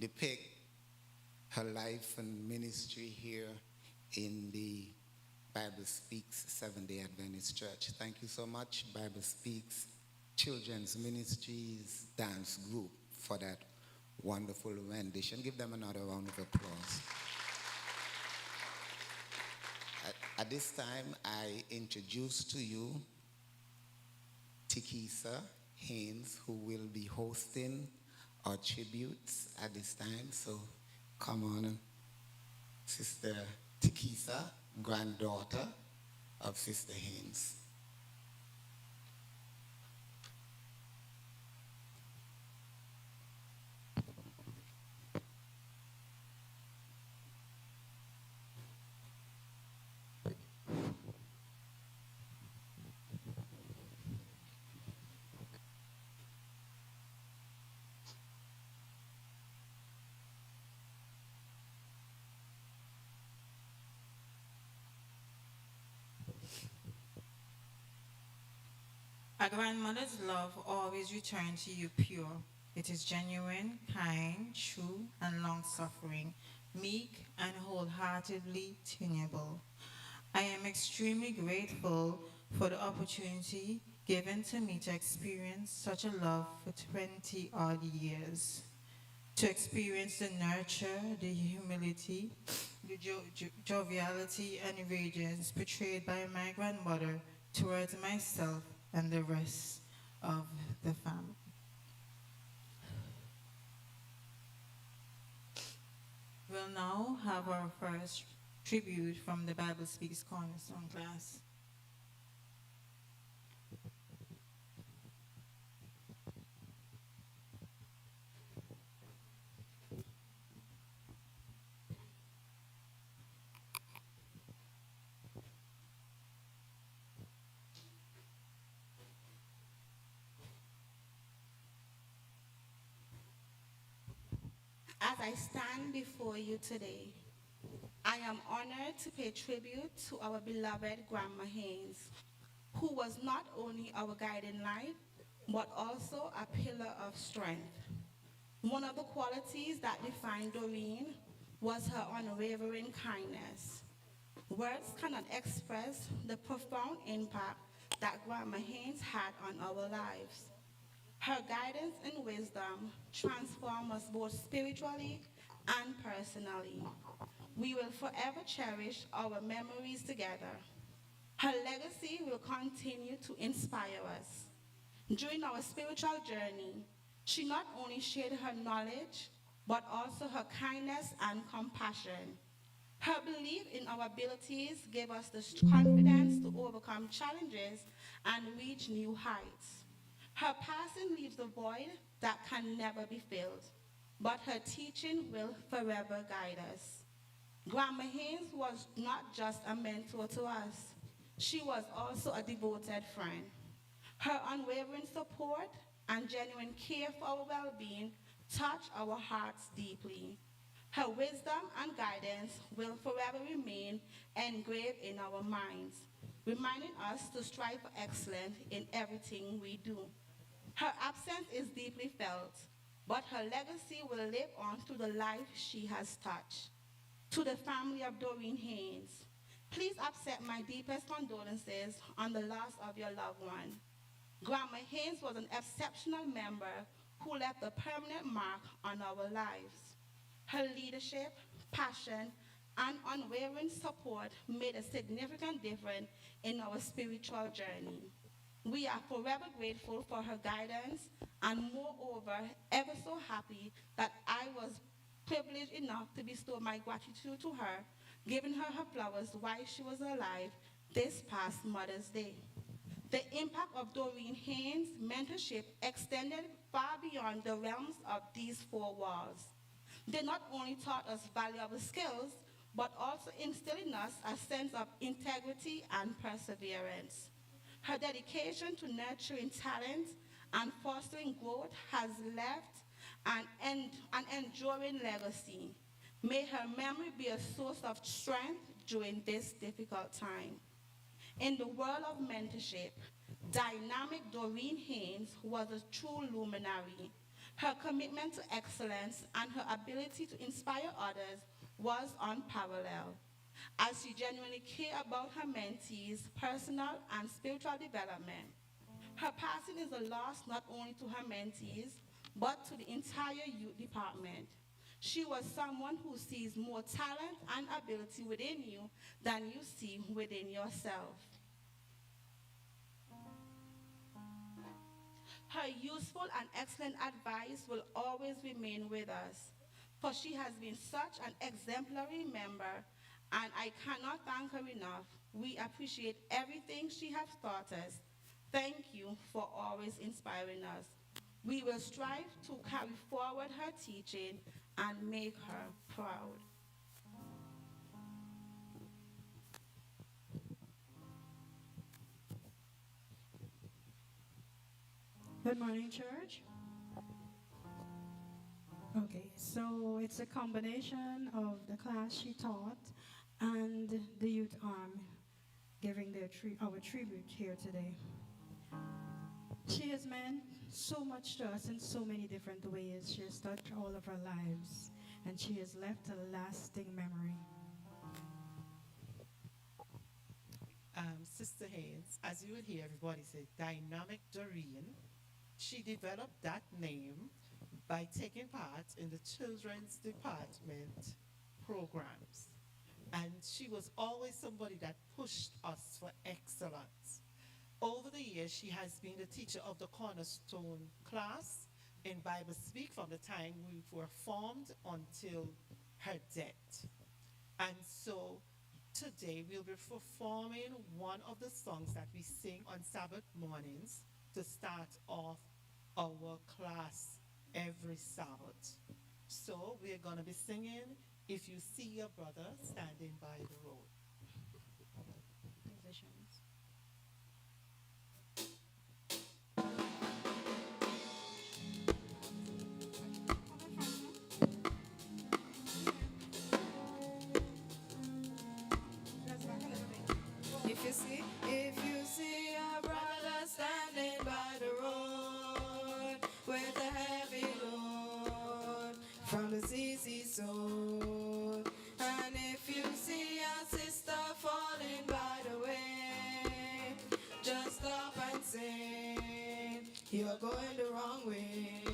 depict her life and ministry here in the Bible Speaks Seventh-day Adventist Church. Thank you so much, Bible Speaks Children's Ministries Dance Group, for that wonderful rendition. Give them another round of applause. At this time, I introduce to you Tikisa Haynes, who will be hosting our tributes at this time. So come on, Sister Tikisa, granddaughter of Sister Haynes. A grandmother's love always returns to you pure. It is genuine, kind, true, and long-suffering, meek, and wholeheartedly tenable. I am extremely grateful for the opportunity given to me to experience such a love for 20-odd years. To experience the nurture, the humility, the joviality, and radiance portrayed by my grandmother towards myself and the rest of the family. We'll now have our first tribute from the Bible Speaks Cornerstone class. As I stand before you today, I am honored to pay tribute to our beloved Grandma Haynes, who was not only our guiding light, but also a pillar of strength. One of the qualities that defined Doreen was her unwavering kindness. Words cannot express the profound impact that Grandma Haynes had on our lives. Her guidance and wisdom transform us both spiritually and personally. We will forever cherish our memories together. Her legacy will continue to inspire us. During our spiritual journey, she not only shared her knowledge, but also her kindness and compassion. Her belief in our abilities gave us the confidence to overcome challenges and reach new heights. Her passing leaves a void that can never be filled, but her teaching will forever guide us. Grandma Haynes was not just a mentor to us, she was also a devoted friend. Her unwavering support and genuine care for our well-being touch our hearts deeply. Her wisdom and guidance will forever remain engraved in our minds, reminding us to strive for excellence in everything we do. Her absence is deeply felt, but her legacy will live on through the life she has touched. To the family of Doreen Haynes, please accept my deepest condolences on the loss of your loved one. Grandma Haynes was an exceptional member who left a permanent mark on our lives. Her leadership, passion, and unwavering support made a significant difference in our spiritual journey. We are forever grateful for her guidance and moreover, ever so happy that I was privileged enough to bestow my gratitude to her, giving her her flowers while she was alive this past Mother's Day. The impact of Doreen Haynes' mentorship extended far beyond the realms of these four walls. They not only taught us valuable skills, but also instilled in us a sense of integrity and perseverance. Her dedication to nurturing talent and fostering growth has left an enduring legacy. May her memory be a source of strength during this difficult time. In the world of mentorship, dynamic Doreen Haynes was a true luminary. Her commitment to excellence and her ability to inspire others was unparalleled, as she genuinely cared about her mentees' personal and spiritual development. Her passing is a loss not only to her mentees, but to the entire youth department. She was someone who sees more talent and ability within you than you see within yourself. Her useful and excellent advice will always remain with us, for she has been such an exemplary member, and I cannot thank her enough. We appreciate everything she has taught us. Thank you for always inspiring us. We will strive to carry forward her teaching and make her proud. Good morning, church. Okay, so it's a combination of the class she taught and the youth arm giving our tribute here today. She has meant so much to us in so many different ways. She has touched all of our lives, and she has left a lasting memory. Sister Haynes, as you would hear everybody say, dynamic Doreen. She developed that name by taking part in the children's department programs. And she was always somebody that pushed us for excellence. Over the years, she has been the teacher of the Cornerstone class in Bible Speak from the time we were formed until her death. And so today we'll be performing one of the songs that we sing on Sabbath mornings to start off our class every Sabbath. So we're going to be singing If You See Your Brother Standing by the Road. Musicians. If you see a brother standing by the road with a heavy load from the CC soul, and if you see a sister falling by the way, just stop and say you're going the wrong way.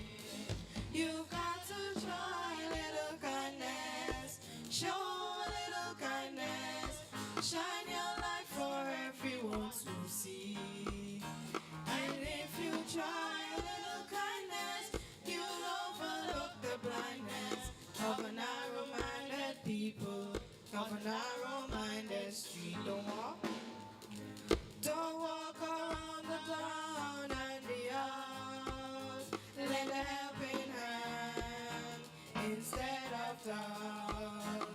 You've got to try a little kindness, show a little kindness, shine your light for everyone to see. And if you try a little kindness, you'll overlook the blindness of a narrow-minded people, of a narrow-minded street. Don't walk around the ground and the house. Lend a helping hand instead of doubt.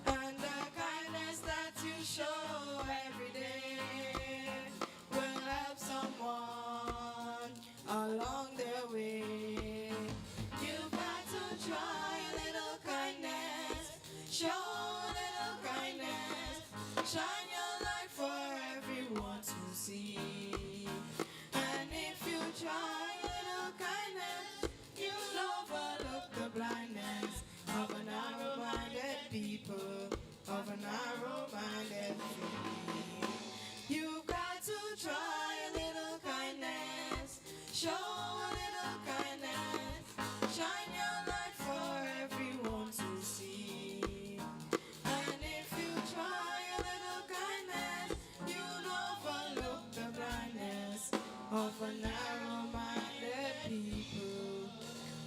And the kindness that you show every day will help someone along their way. You've got to try a little kindness, show a little kindness, shine your light for everyone to see. And if you try a little kindness, you'll overlook the blindness of a narrow-minded people, of a narrow-minded people. You've got to try a little kindness, show a little kindness, shine your light for everyone to see. And if you try a little kindness, you'll overlook the blindness of a narrow-minded people,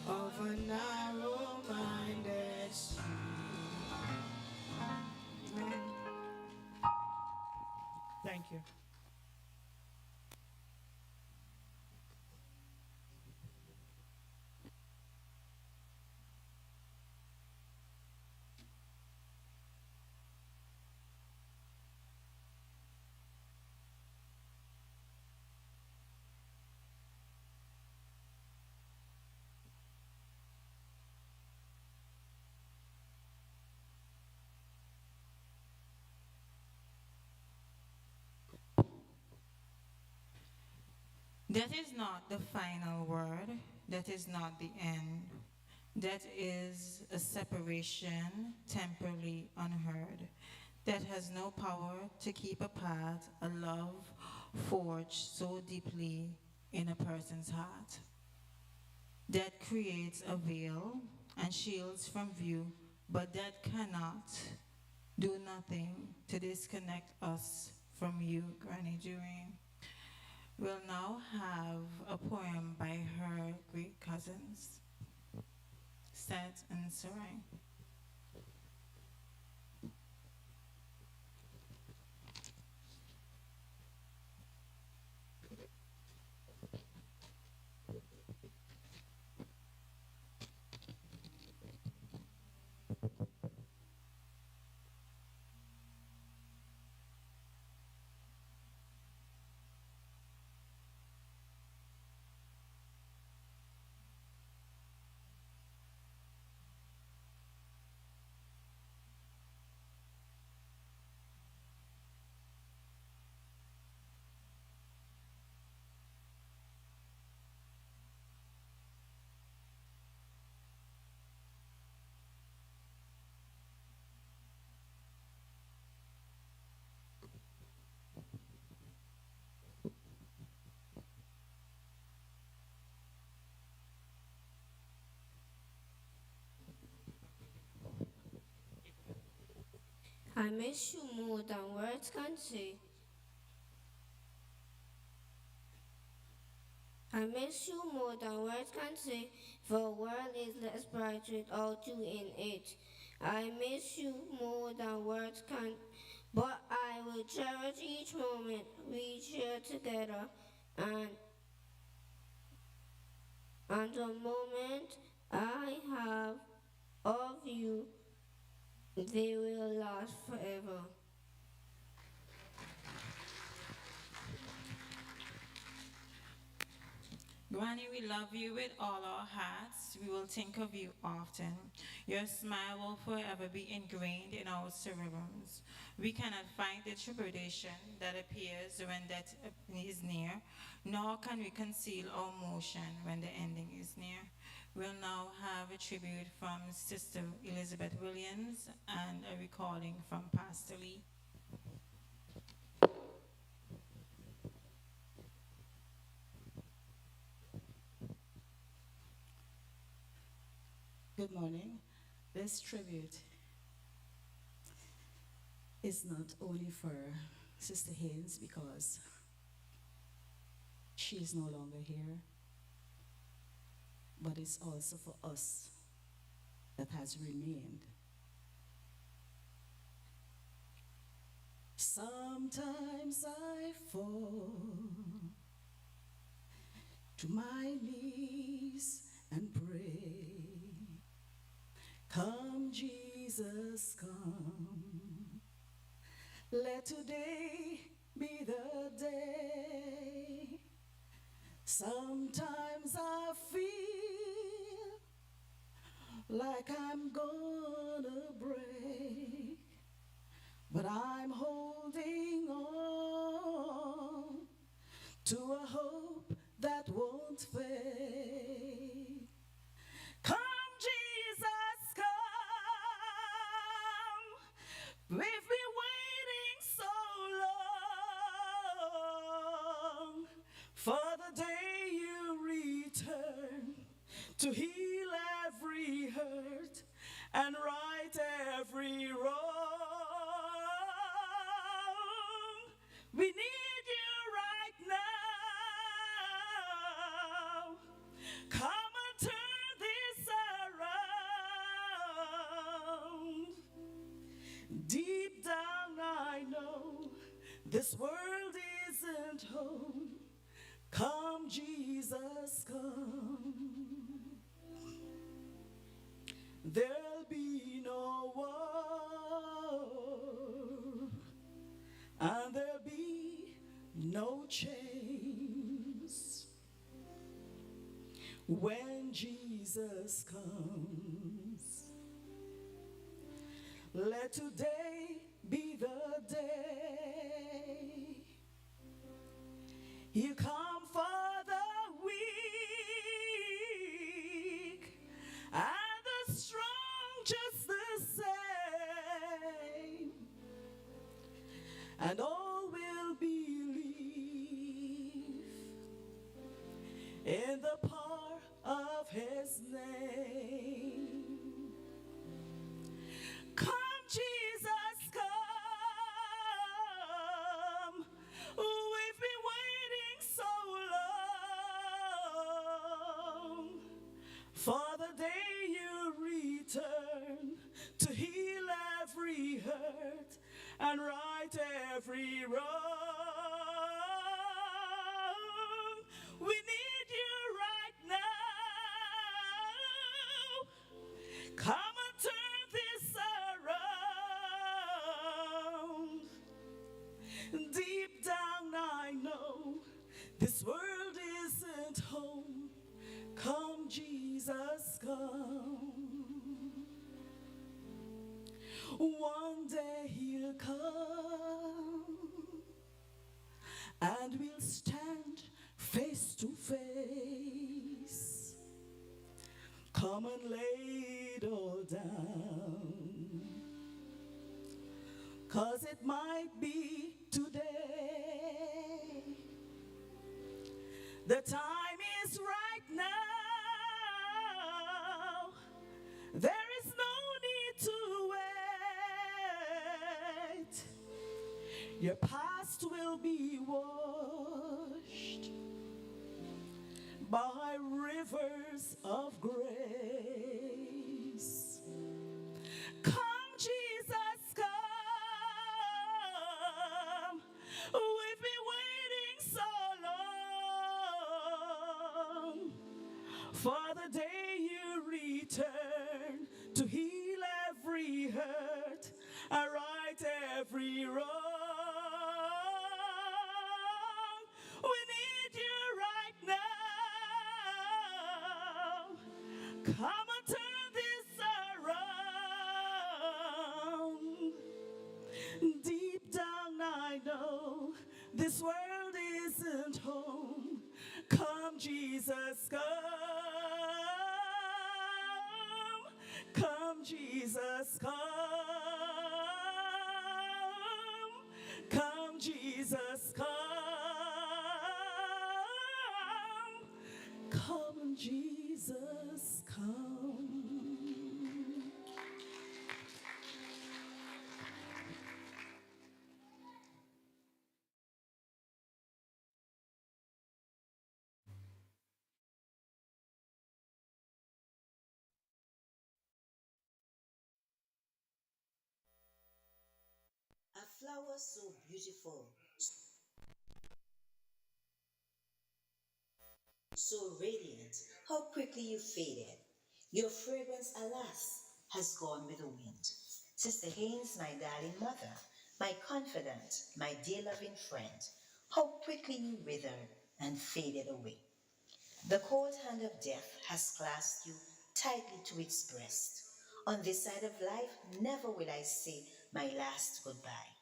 of a narrow-minded street. Amen. Thank you. That is not the final word. That is not the end. That is a separation temporarily unheard. That has no power to keep apart a love forged so deeply in a person's heart. That creates a veil and shields from view, but that cannot do nothing to disconnect us from you, Granny Doreen. We'll now have a poem by her great cousins, Seth and Sarai. I miss you more than words can say. I miss you more than words can say. The world is less bright without you in it. I miss you more than words can, but I will cherish each moment we share together, and the moment I have of you, they will last forever. Granny, we love you with all our hearts. We will think of you often. Your smile will forever be ingrained in our cerebrums. We cannot fight the trepidation that appears when death is near, nor can we conceal our emotion when the ending is near. We'll now have a tribute from Sister Elizabeth Williams and a recording from Pastor Lee. Good morning. This tribute is not only for Sister Haynes because she is no longer here, but it's also for us that has remained. Sometimes I fall to my knees and pray. Come, Jesus, come. Let today be the day. Sometimes I feel like I'm gonna break, but I'm holding on to a hope that won't fade. Come, Jesus, come. We've been waiting so long for the day you return to heal every hurt and right every wrong. We need you right now. Come and turn this around. Deep down I know this world isn't home. Come, Jesus, come. There'll be no war, and there'll be no chains when Jesus comes. Let today be the day you come for the weak just the same, and all will believe in the power of his name. Come, Jesus, come. We've been waiting so long for the day you return to heal every hurt and right every wrong. We need you right now. Come and turn this around. Deep down I know this world isn't home. Come, Jesus, come. One day he'll come, and we'll stand face to face. Come and lay it all down, 'cause it might be today. The time is right now. There is no need to wait. Your past will be washed by rivers of grace. Come, Jesus, come. We've been waiting so long for the day you return to heal every hurt and right every wrong. We need you right now. Come and turn this around. Deep down I know this world isn't home. Come, Jesus, come. Come, Jesus, come. Come, Jesus, come. Come, Jesus, come. A flower so beautiful, so radiant, how quickly you faded. Your fragrance, alas, has gone with the wind. Sister Haynes, my darling mother, my confidant, my dear loving friend, how quickly you withered and faded away. The cold hand of death has clasped you tightly to its breast. On this side of life, never will I say my last goodbye.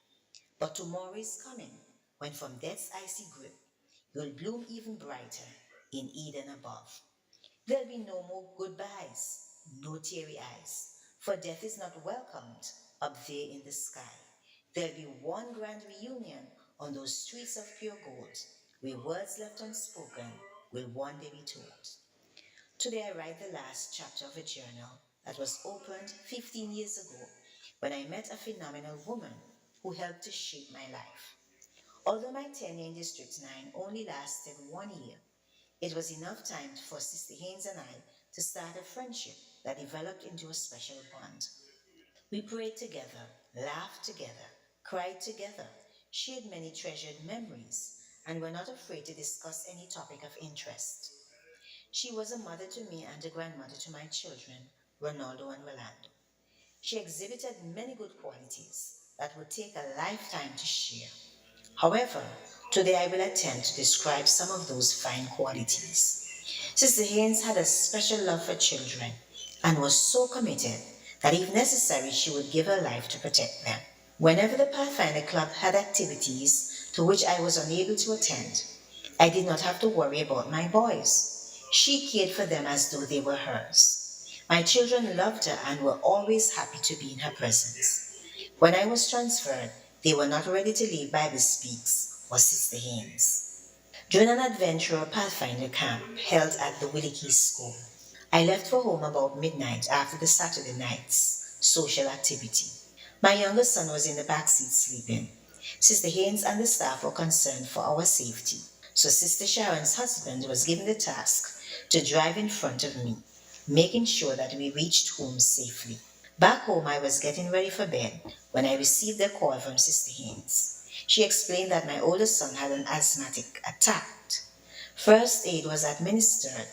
But tomorrow is coming, when from death's icy grip, you'll bloom even brighter in Eden above. There'll be no more goodbyes, no teary eyes, for death is not welcomed up there in the sky. There'll be one grand reunion on those streets of pure gold, where words left unspoken will one day be told. Today I write the last chapter of a journal that was opened 15 years ago when I met a phenomenal woman who helped to shape my life. Although my tenure in District 9 only lasted 1 year, it was enough time for Sister Haynes and I to start a friendship that developed into a special bond. We prayed together, laughed together, cried together, shared many treasured memories, and were not afraid to discuss any topic of interest. She was a mother to me and a grandmother to my children, Ronaldo and Rolando. She exhibited many good qualities that would take a lifetime to share. However, today I will attempt to describe some of those fine qualities. Sister Haynes had a special love for children and was so committed that if necessary she would give her life to protect them. Whenever the Pathfinder Club had activities to which I was unable to attend, I did not have to worry about my boys. She cared for them as though they were hers. My children loved her and were always happy to be in her presence. When I was transferred, they were not ready to leave Bible Speaks or Sister Haynes. During an adventure Pathfinder camp held at the Willie School, I left for home about midnight after the Saturday night's social activity. My youngest son was in the back seat sleeping. Sister Haynes and the staff were concerned for our safety, so Sister Sharon's husband was given the task to drive in front of me, making sure that we reached home safely. Back home, I was getting ready for bed when I received a call from Sister Haynes. She explained that my oldest son had an asthmatic attack. First aid was administered,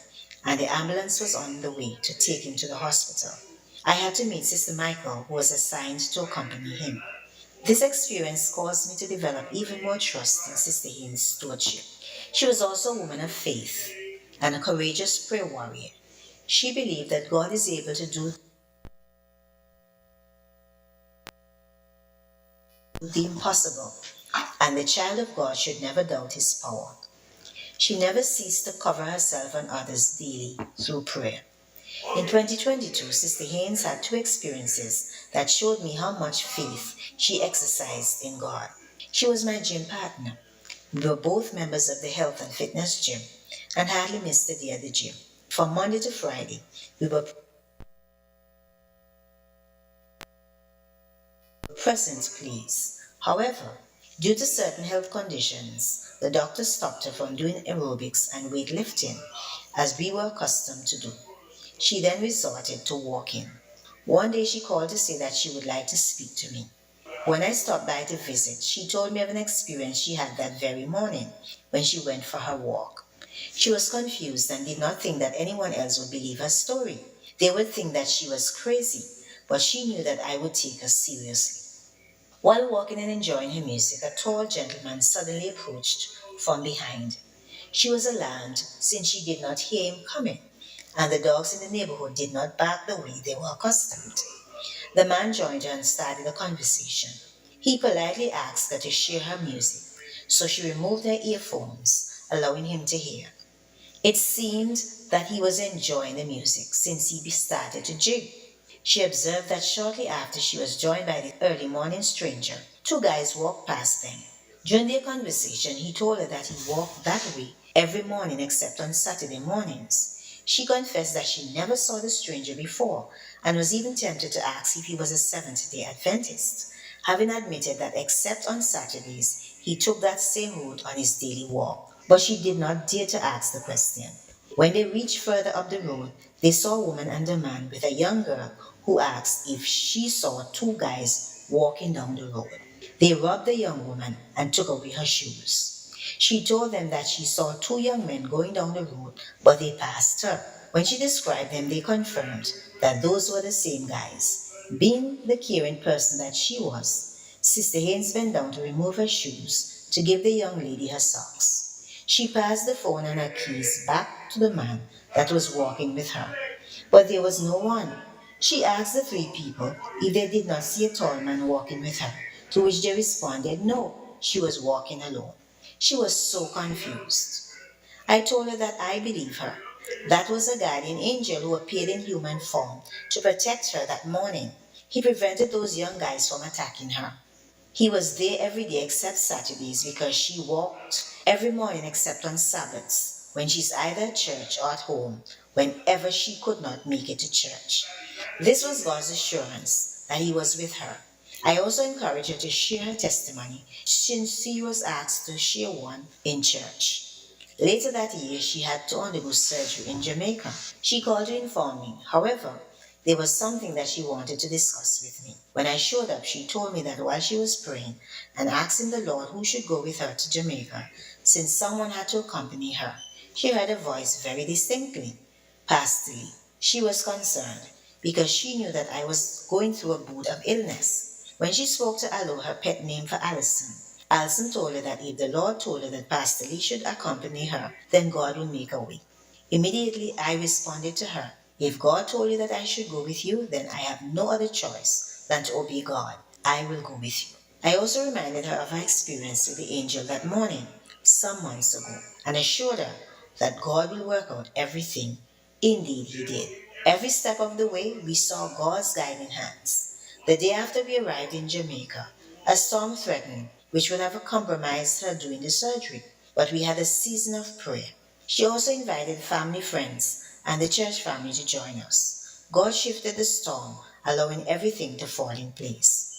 and the ambulance was on the way to take him to the hospital. I had to meet Sister Michael, who was assigned to accompany him. This experience caused me to develop even more trust in Sister Haynes' stewardship. She was also a woman of faith and a courageous prayer warrior. She believed that God is able to do the impossible, and the child of God should never doubt his power. She never ceased to cover herself and others daily through prayer. In 2022, Sister Haynes had two experiences that showed me how much faith she exercised in God. She was my gym partner. We were both members of the health and fitness gym and hardly missed a day at the gym. From Monday to Friday, we were present, please. However, due to certain health conditions, the doctor stopped her from doing aerobics and weightlifting as we were accustomed to do. She then resorted to walking. One day she called to say that she would like to speak to me. When I stopped by to visit, she told me of an experience she had that very morning when she went for her walk. She was confused and did not think that anyone else would believe her story. They would think that she was crazy, but she knew that I would take her seriously. While walking and enjoying her music, a tall gentleman suddenly approached from behind. She was alarmed since she did not hear him coming, and the dogs in the neighborhood did not bark the way they were accustomed. The man joined her and started a conversation. He politely asked her to share her music, so she removed her earphones, allowing him to hear. It seemed that he was enjoying the music since he started to jig. She observed that shortly after she was joined by the early morning stranger, two guys walked past them. During their conversation, he told her that he walked that way every morning except on Saturday mornings. She confessed that she never saw the stranger before and was even tempted to ask if he was a Seventh-day Adventist, having admitted that except on Saturdays, he took that same route on his daily walk. But she did not dare to ask the question. When they reached further up the road, they saw a woman and a man with a young girl who asked if she saw two guys walking down the road. They robbed the young woman and took away her shoes. She told them that she saw two young men going down the road, but they passed her. When she described them, they confirmed that those were the same guys. Being the caring person that she was, Sister Haynes bent down to remove her shoes to give the young lady her socks. She passed the phone and her keys back to the man that was walking with her. But there was no one. She asked the three people if they did not see a tall man walking with her, to which they responded no, she was walking alone. She was so confused. I told her that I believe her. That was a guardian angel who appeared in human form to protect her that morning. He prevented those young guys from attacking her. He was there every day except Saturdays because she walked every morning except on Sabbaths, when she's either at church or at home, whenever she could not make it to church. This was God's assurance that He was with her. I also encouraged her to share her testimony since she was asked to share one in church. Later that year, she had to undergo surgery in Jamaica. She called to inform me. However, there was something that she wanted to discuss with me. When I showed up, she told me that while she was praying and asking the Lord who should go with her to Jamaica, since someone had to accompany her, she heard a voice very distinctly. Pastor Lee. She was concerned because she knew that I was going through a bout of illness. When she spoke to Alo, her pet name for Allison, Allison told her that if the Lord told her that Pastor Lee should accompany her, then God would make a way. Immediately, I responded to her, if God told you that I should go with you, then I have no other choice than to obey God. I will go with you. I also reminded her of her experience with the angel that morning, some months ago, and assured her that God will work out everything. Indeed, He did. Every step of the way, we saw God's guiding hands. The day after we arrived in Jamaica, a storm threatened, which would have compromised her doing the surgery. But we had a season of prayer. She also invited family, friends, and the church family to join us. God shifted the storm, allowing everything to fall in place.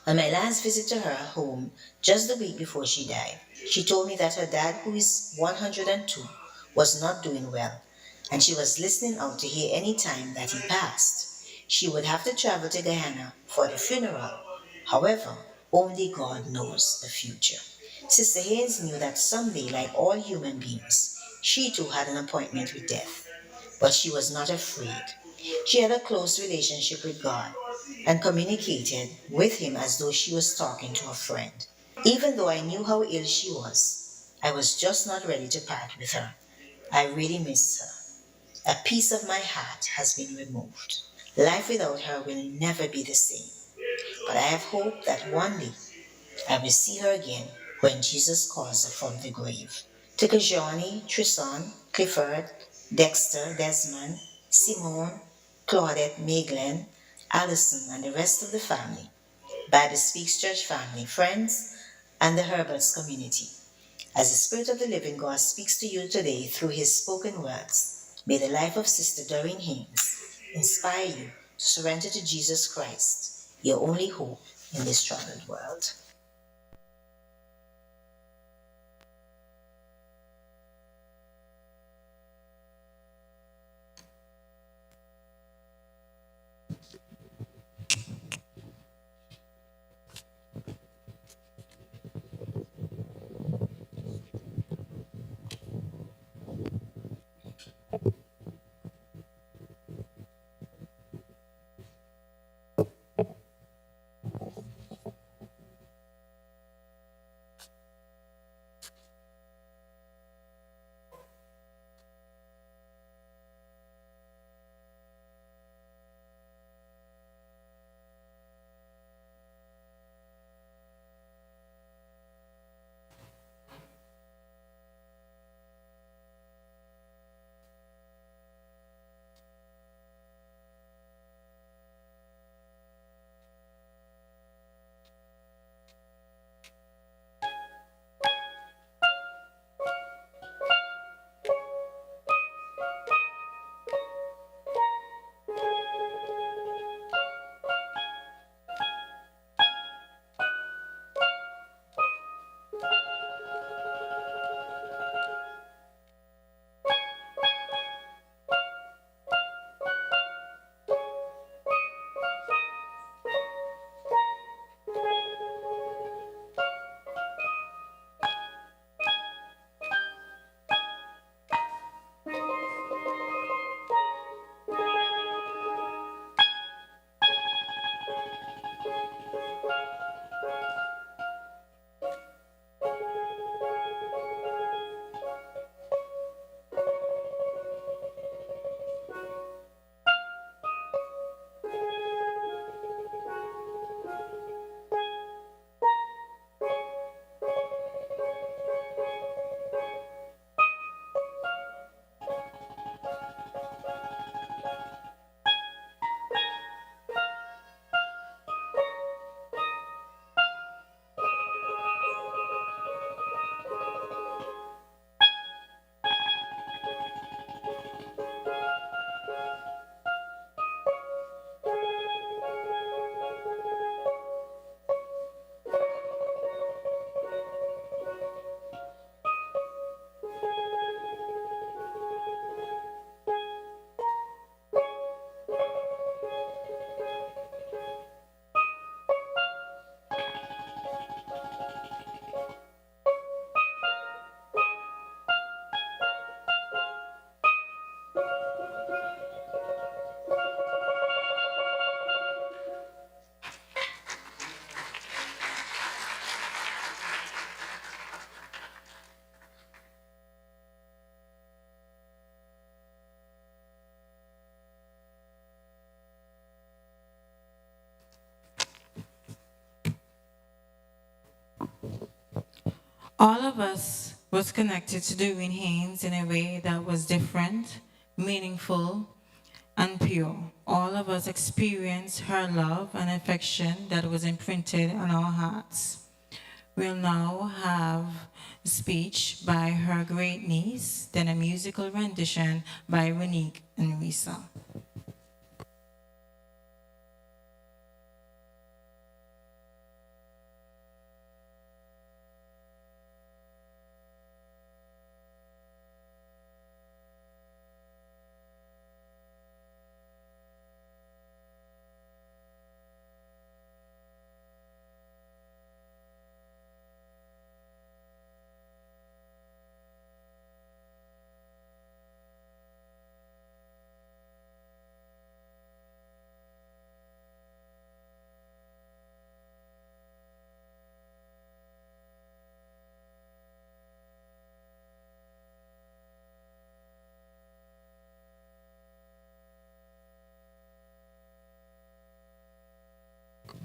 On my last visit to her home, just the week before she died, she told me that her dad, who is 102, was not doing well, and she was listening out to hear any time that he passed. She would have to travel to Guyana for the funeral. However, only God knows the future. Sister Haynes knew that someday, like all human beings, she too had an appointment with death, but she was not afraid. She had a close relationship with God and communicated with Him as though she was talking to a friend. Even though I knew how ill she I was just not ready to part with her. I really miss her. A piece of my heart has been removed. Life without her will never be the same. But I have hope that one day I will see her again when Jesus calls her from the grave. To Kajani, Tristan, Clifford, Dexter, Desmond, Simone, Claudette, Meglen, Allison, and the rest of the family, Bible Speaks Church family, friends, and the Herberts community. As the Spirit of the living God speaks to you today through His spoken words, may the life of Sister Doreen Haynes inspire you to surrender to Jesus Christ, your only hope in this troubled world. All of us was connected to Doreen Haynes in a way that was different, meaningful, and pure. All of us experience her love and affection that was imprinted on our hearts. We'll now have a speech by her great niece, then a musical rendition by Renique and Risa.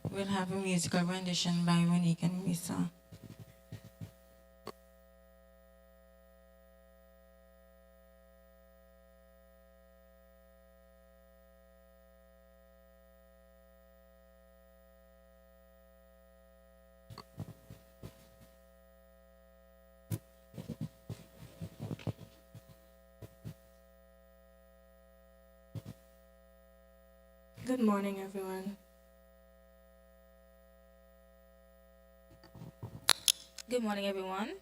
We'll have a musical rendition by Renique and Risa. Good morning, everyone. Good morning, everyone.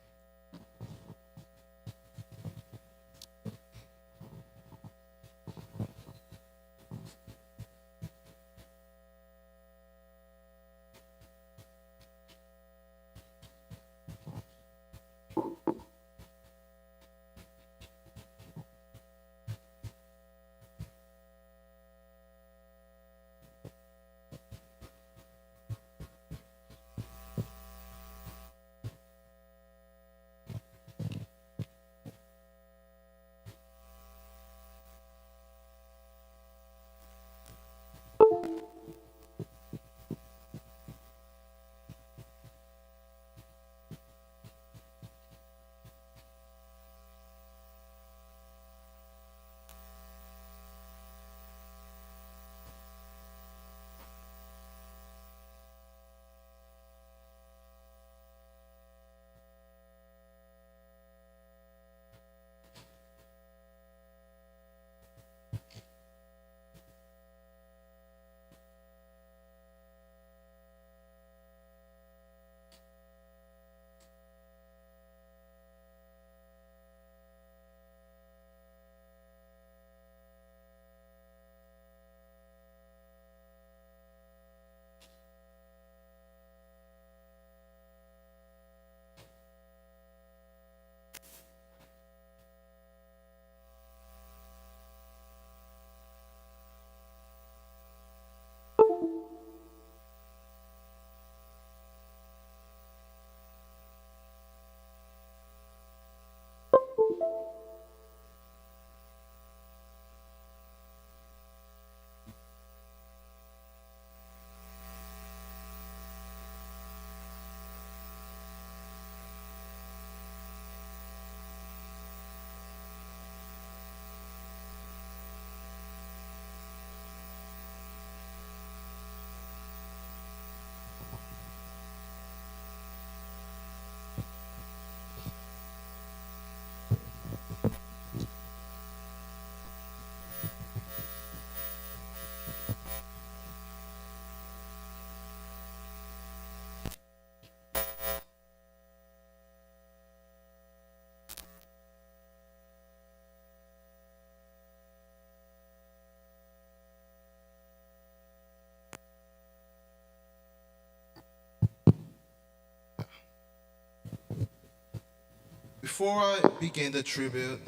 Before I begin the tribute,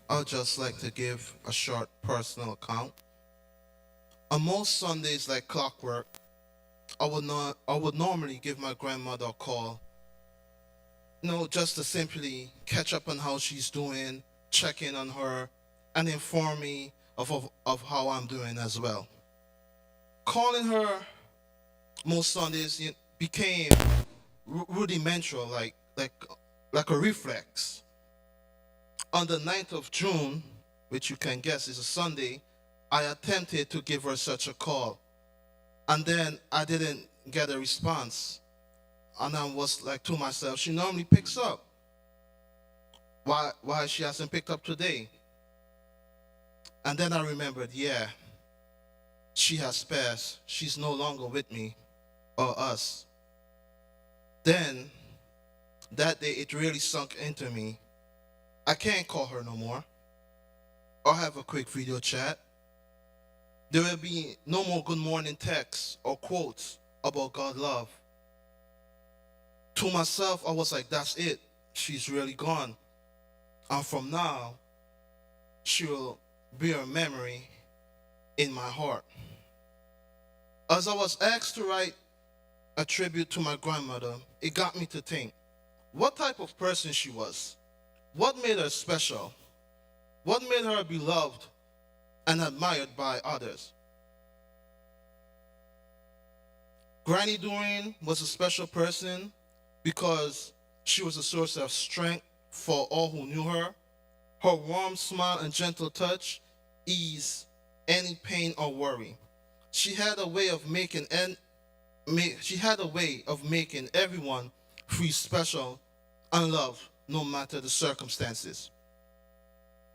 I'd just like to give a short personal account. On most Sundays, like clockwork, I would normally give my grandmother a call, just to simply catch up on how she's doing, check in on her, and inform me of how I'm doing as well. Calling her most Sundays became rudimental, like a reflex. On the 9th of June, which you can guess is a Sunday, I attempted to give her such a call, and then I didn't get a response. And I was like to myself, she normally picks up. Why she hasn't picked up today? And then I remembered, yeah, she has passed. She's no longer with me or us. Then that day it really sunk into me. I can't call her no more or have a quick video chat. There will be no more good morning texts or quotes about God love. To myself, I was like, that's it. She's really gone. And from now, she will be a memory in my heart. As I was asked to write a tribute to my grandmother, it got me to think what type of person she was. What made her special? What made her beloved and admired by others? Granny Doreen was a special person because she was a source of strength for all who knew her. Her warm smile and gentle touch eased any pain or worry. She had a way of making everyone feel special and loved no matter the circumstances.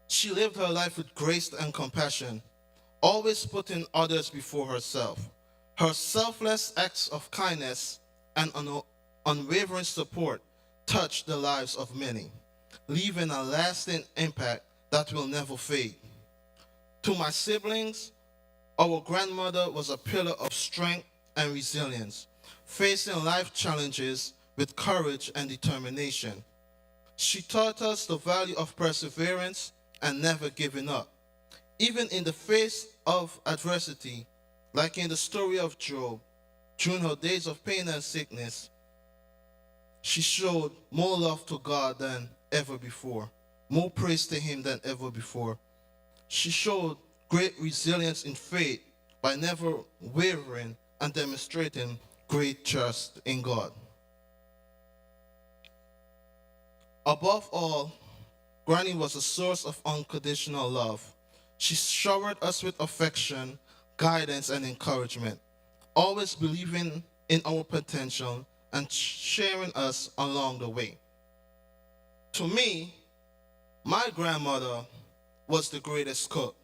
She lived her life with grace and compassion, always putting others before herself. Her selfless acts of kindness and unwavering support touched the lives of many, leaving a lasting impact that will never fade. To my siblings, our grandmother was a pillar of strength and resilience, facing life challenges with courage and determination. She taught us the value of perseverance and never giving up. Even in the face of adversity, like in the story of Job, during her days of pain and sickness, she showed more love to God than ever before, more praise to Him than ever before. She showed great resilience in faith by never wavering and demonstrating great trust in God. Above all, Granny was a source of unconditional love. She showered us with affection, guidance, and encouragement, always believing in our potential and cheering us along the way. To me, my grandmother was the greatest cook.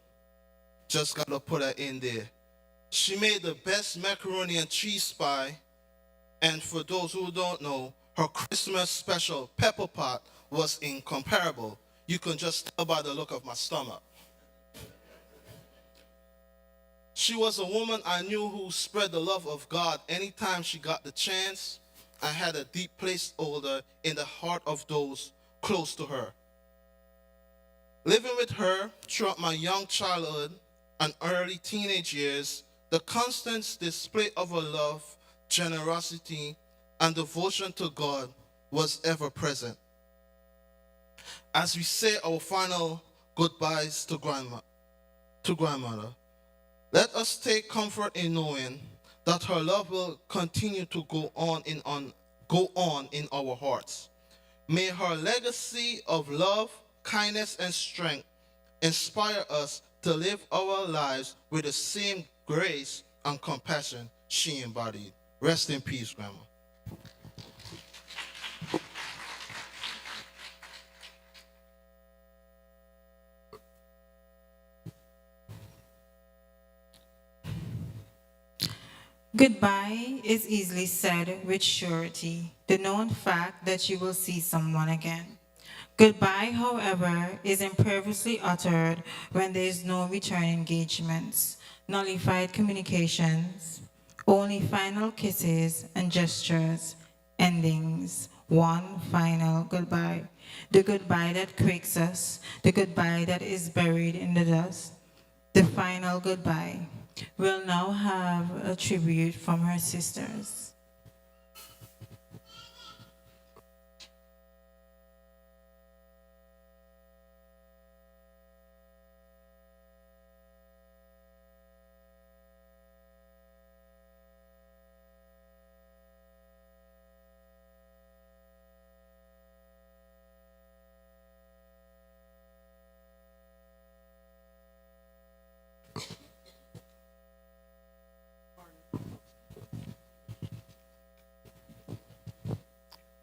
Just gotta put her in there. She made the best macaroni and cheese pie, and for those who don't know, her Christmas special pepper pot was incomparable. You can just tell by the look of my stomach. She was a woman I knew who spread the love of God anytime she got the chance and had a deep placeholder in the heart of those close to her. Living with her throughout my young childhood and early teenage years, the constant display of her love, generosity, and devotion to God was ever present. As we say our final goodbyes to grandmother, let us take comfort in knowing that her love will continue to go on in our hearts. May her legacy of love, kindness, and strength inspire us to live our lives with the same grace and compassion she embodied. Rest in peace, Grandma. Goodbye is easily said with surety, the known fact that you will see someone again. Goodbye, however, is imperviously uttered when there is no return engagements, nullified communications, only final kisses and gestures, endings, one final goodbye. The goodbye that quakes us, the goodbye that is buried in the dust, the final goodbye. We'll now have a tribute from her sisters.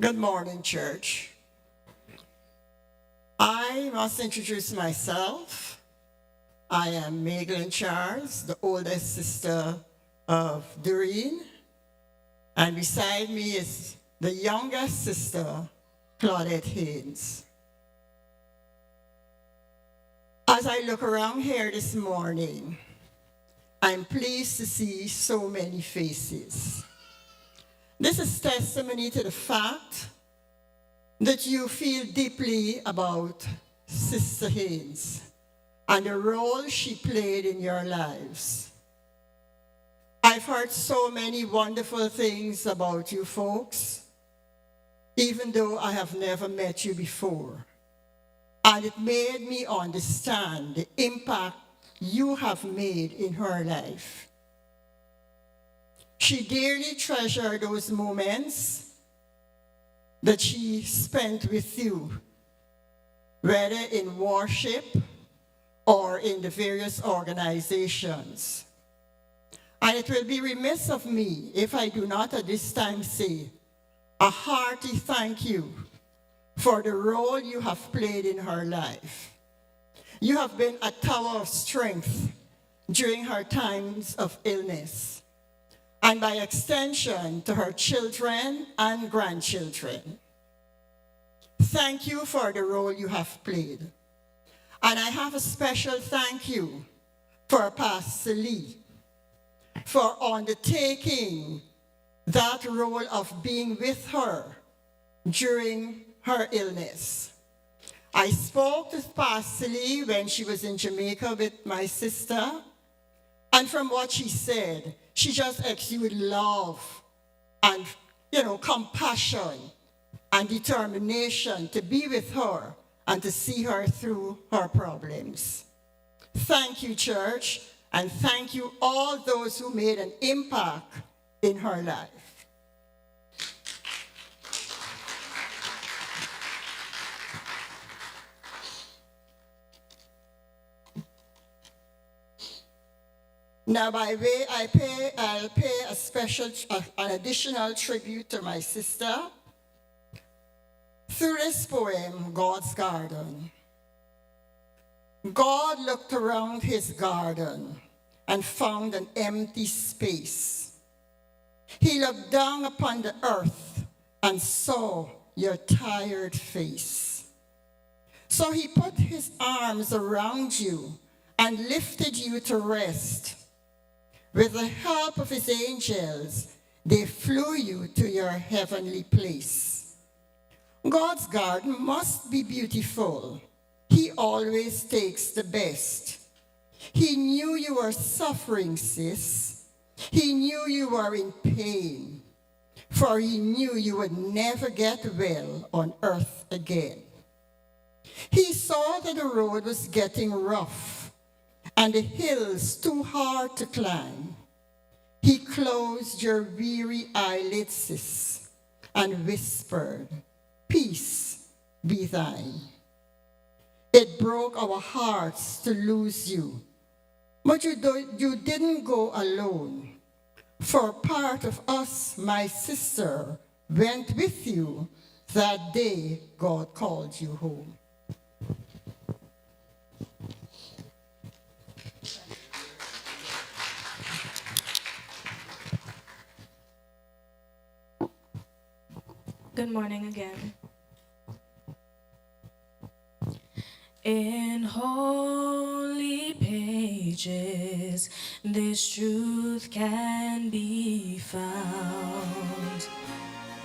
Good morning, church. I must introduce myself. I am Megan Charles, the oldest sister of Doreen. And beside me is the youngest sister, Claudette Haynes. As I look around here this morning, I'm pleased to see so many faces. This is testimony to the fact that you feel deeply about Sister Haynes and the role she played in your lives. I've heard so many wonderful things about you folks, even though I have never met you before. And it made me understand the impact you have made in her life. She dearly treasured those moments that she spent with you, whether in worship or in the various organizations. And it will be remiss of me if I do not at this time say a hearty thank you for the role you have played in her life. You have been a tower of strength during her times of illness, and by extension to her children and grandchildren. Thank you for the role you have played. And I have a special thank you for Pastor Lee for undertaking that role of being with her during her illness. I spoke to Pastor Lee when she was in Jamaica with my sister, and from what she said, she just exuded love and, compassion and determination to be with her and to see her through her problems. Thank you, church, and thank you all those who made an impact in her life. Now, by way, I'll pay an additional tribute to my sister through this poem, God's Garden. God looked around his garden and found an empty space. He looked down upon the earth and saw your tired face. So he put his arms around you and lifted you to rest. With the help of his angels, they flew you to your heavenly place. God's garden must be beautiful. He always takes the best. He knew you were suffering, sis. He knew you were in pain, for he knew you would never get well on earth again. He saw that the road was getting rough and the hills too hard to climb. He closed your weary eyelids, sis, and whispered, "Peace be thine." It broke our hearts to lose you, but you didn't go alone. For part of us, my sister, went with you that day God called you home. Good morning again. In holy pages, this truth can be found.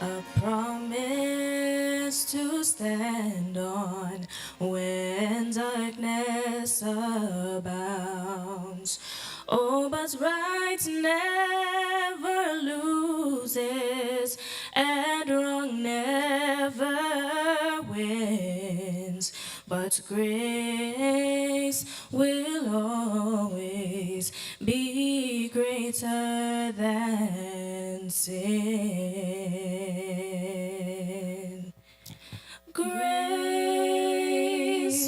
A promise to stand on when darkness abounds. Oh, but right never loses, and wrong never wins. But grace will always be greater than sin. Grace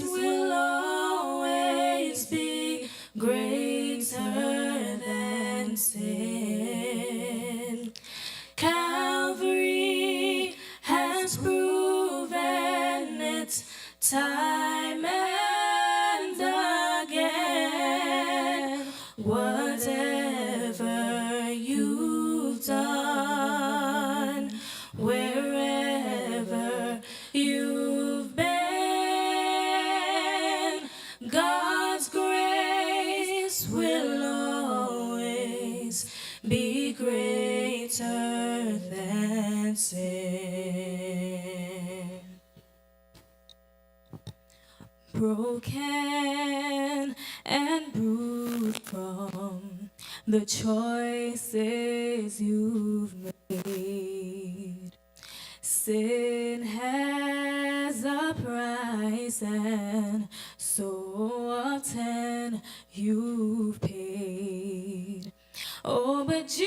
will always be greater than sin. Calvary has time and again. Whatever you've done, wherever you've been, God's grace will always be greater than sin. Broken and bruised from the choices you've made. Sin has a price, and so often you've paid. Oh, but Jesus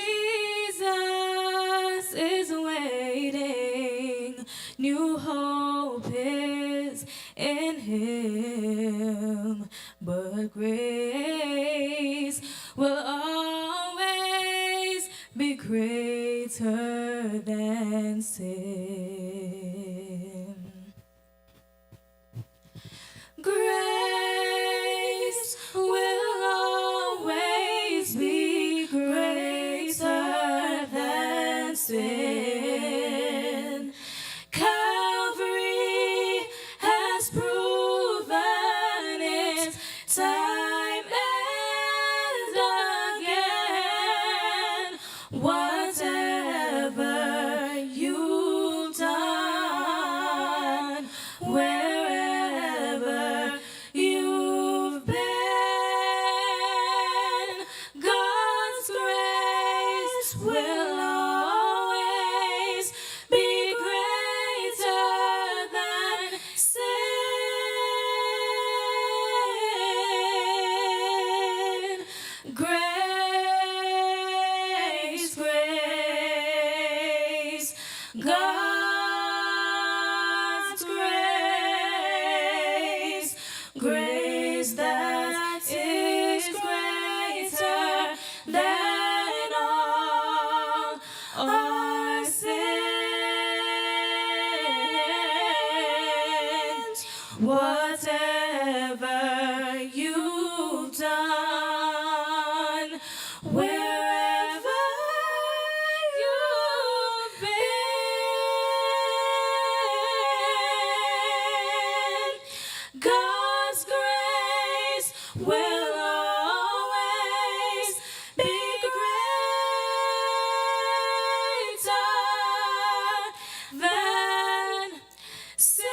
is waiting. New hope is in him, but grace will always be greater than sin. Grace will always be greater than sin. Calvary has proven it time and again. Whatever you've done, wherever you've been, God's grace will always be greater than sin. Grace, grace, God's grace, grace that is greater than all our sins. Whatever you've done, wherever you've been, God's grace will always be greater than sin.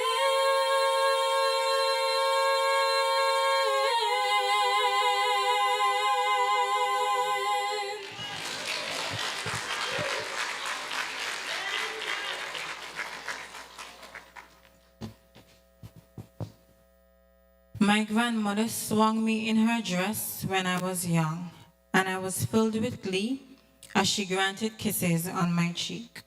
My grandmother swung me in her dress when I was young, and I was filled with glee as she granted kisses on my cheek.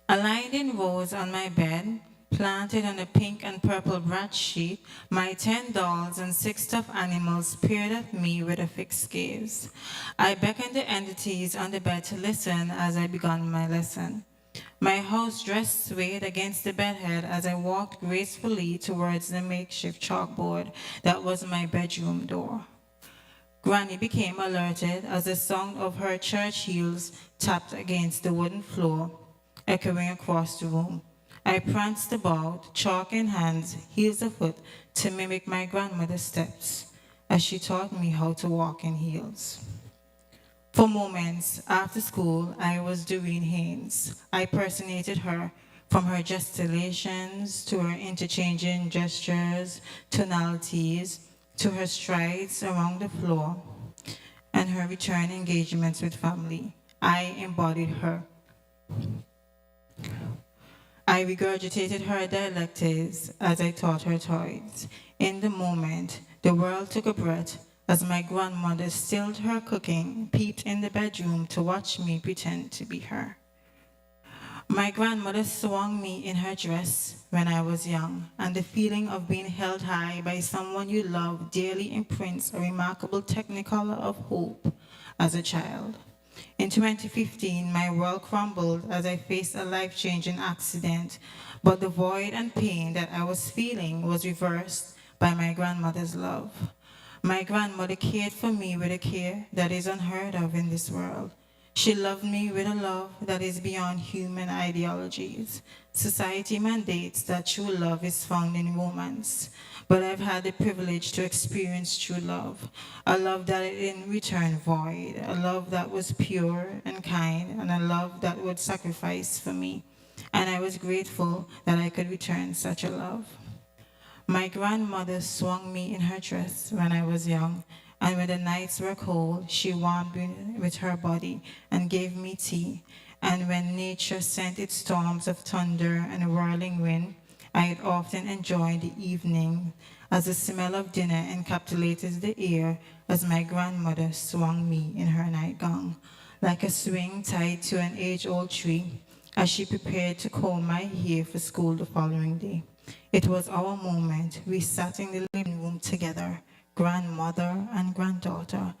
Aligned in rows on my bed, planted on a pink and purple brass sheet, my 10 dolls and 6 stuffed animals peered at me with a fixed gaze. I beckoned the entities on the bed to listen as I began my lesson. My house dress swayed against the bedhead as I walked gracefully towards the makeshift chalkboard that was my bedroom door. Granny became alerted as the sound of her church heels tapped against the wooden floor, echoing across the room. I pranced about, chalk in hands, heels afoot, to mimic my grandmother's steps as she taught me how to walk in heels. For moments after school, I was Doreen Haynes. I personated her, from her gesticulations to her interchanging gestures, tonalities, to her strides around the floor, and her return engagements with family. I embodied her. I regurgitated her dialectics as I taught her toys. In the moment, the world took a breath as my grandmother stilled her cooking, peeped in the bedroom to watch me pretend to be her. My grandmother swung me in her dress when I was young, and the feeling of being held high by someone you love dearly imprints a remarkable technicolor of hope as a child. In 2015, my world crumbled as I faced a life-changing accident, but the void and pain that I was feeling was reversed by my grandmother's love. My grandmother cared for me with a care that is unheard of in this world. She loved me with a love that is beyond human ideologies. Society mandates that true love is found in romance, but I've had the privilege to experience true love, a love that is in return void, a love that was pure and kind, and a love that would sacrifice for me. And I was grateful that I could return such a love. My grandmother swung me in her dress when I was young, and when the nights were cold, she warmed me with her body and gave me tea. And when nature sent its storms of thunder and whirling wind, I'd often enjoy the evening as the smell of dinner encapsulated the air as my grandmother swung me in her nightgown, like a swing tied to an age-old tree, as she prepared to comb my hair for school the following day. It was our moment. We sat in the living room together, grandmother and granddaughter.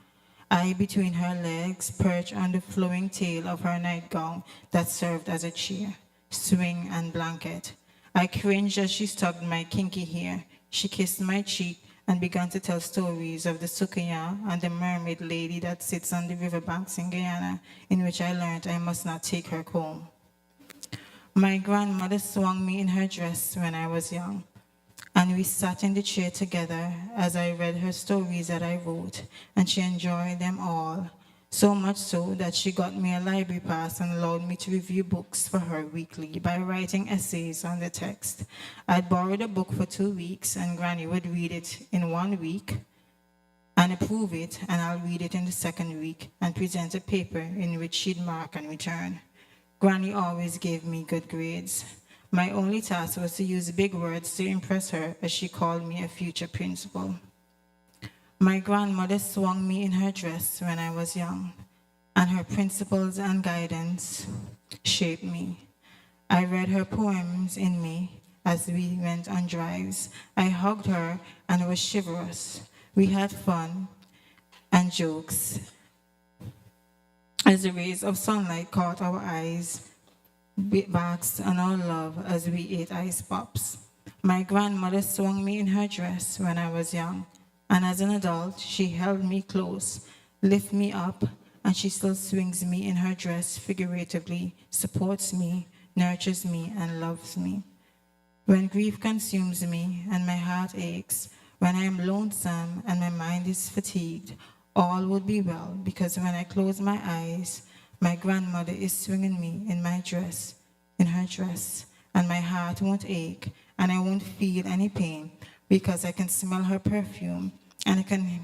I between her legs, perched on the flowing tail of her nightgown that served as a chair, swing and blanket. I cringed as she tugged my kinky hair. She kissed my cheek and began to tell stories of the Sukanya and the mermaid lady that sits on the riverbanks in Guyana, in which I learned I must not take her home. My grandmother swung me in her dress when I was young, and we sat in the chair together as I read her stories that I wrote, and she enjoyed them all, so much so that she got me a library pass and allowed me to review books for her weekly by writing essays on the text. I'd borrowed a book for 2 weeks, and Granny would read it in 1 week and approve it, and I'll read it in the second week and present a paper in which she'd mark and return. Granny always gave me good grades. My only task was to use big words to impress her, as she called me a future principal. My grandmother swung me in her dress when I was young, and her principles and guidance shaped me. I read her poems in me as we went on drives. I hugged her and was chivalrous. We had fun and jokes as the rays of sunlight caught our eyes, basked on our love as we ate ice pops. My grandmother swung me in her dress when I was young, and as an adult, she held me close, lifted me up, and she still swings me in her dress figuratively, supports me, nurtures me, and loves me. When grief consumes me and my heart aches, when I am lonesome and my mind is fatigued, all would be well, because when I close my eyes, my grandmother is swinging me in my dress, in her dress, and my heart won't ache, and I won't feel any pain, because I can smell her perfume, and I can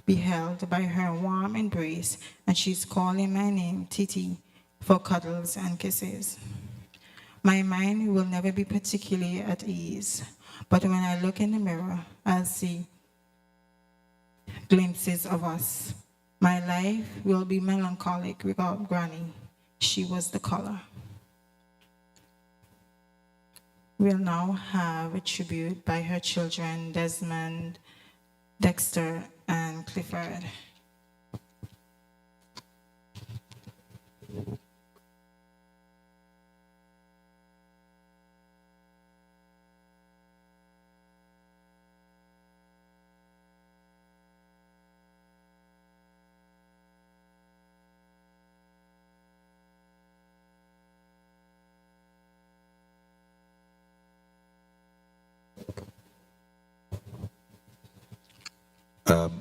be held by her warm embrace, and she's calling my name, Titi, for cuddles and kisses. My mind will never be particularly at ease, but when I look in the mirror, I'll see glimpses of us. My life will be melancholic without Granny. She was the color. We'll now have a tribute by her children, Desmond, Dexter, and Clifford.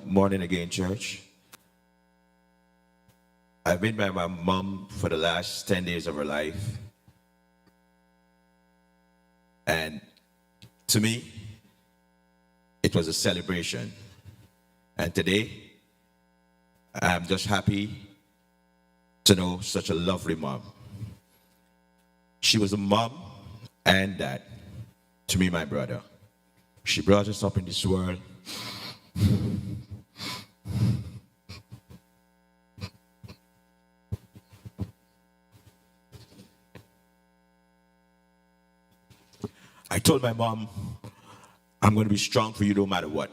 Morning again, church. I've been by my mom for the last 10 days of her life. And to me, it was a celebration. And today, I'm just happy to know such a lovely mom. She was a mom and dad to me, my brother. She brought us up in this world. I told my mom, I'm going to be strong for you no matter what.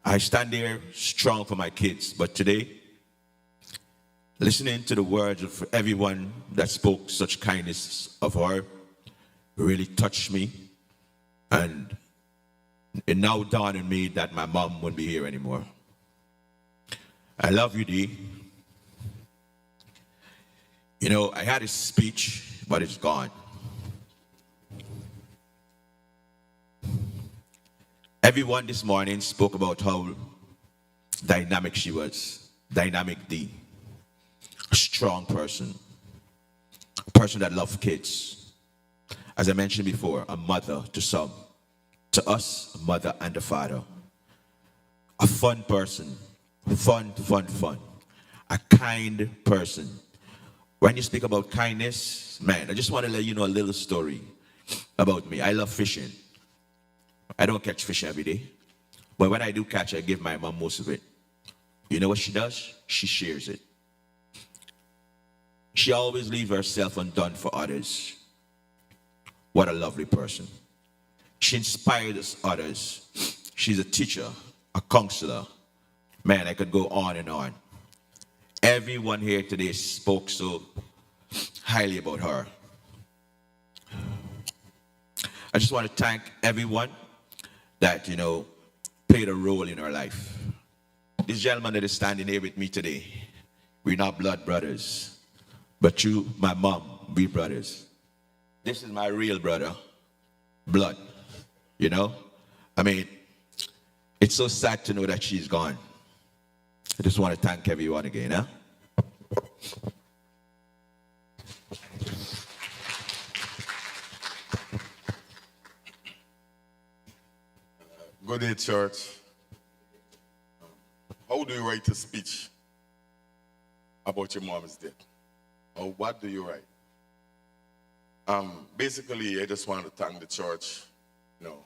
I stand there strong for my kids, but today, listening to the words of everyone that spoke such kindness of her really touched me. And it now dawned on me that my mom wouldn't be here anymore. I love you, Dee. You know, I had a speech, but it's gone. Everyone this morning spoke about how dynamic she was. Dynamic Dee. A strong person. A person that loved kids. As I mentioned before, a mother to some. To us, a mother and a father. A fun person. Fun. A kind person. When you speak about kindness, man, I just want to let you know a little story about me. I love fishing. I don't catch fish every day. But when I do catch, I give my mom most of it. You know what she does? She shares it. She always leaves herself undone for others. What a lovely person. She inspires others. She's a teacher, a counselor. Man, I could go on and on. Everyone here today spoke so highly about her. I just want to thank everyone that, you know, played a role in her life. This gentleman that is standing here with me today, we're not blood brothers, but you, my mom, we brothers. This is my real brother, blood, you know? I mean, it's so sad to know that she's gone. I just want to thank everyone again, huh? Good day, church. How do you write a speech about your mom's death? Or what do you write? Basically, I just want to thank the church. You know,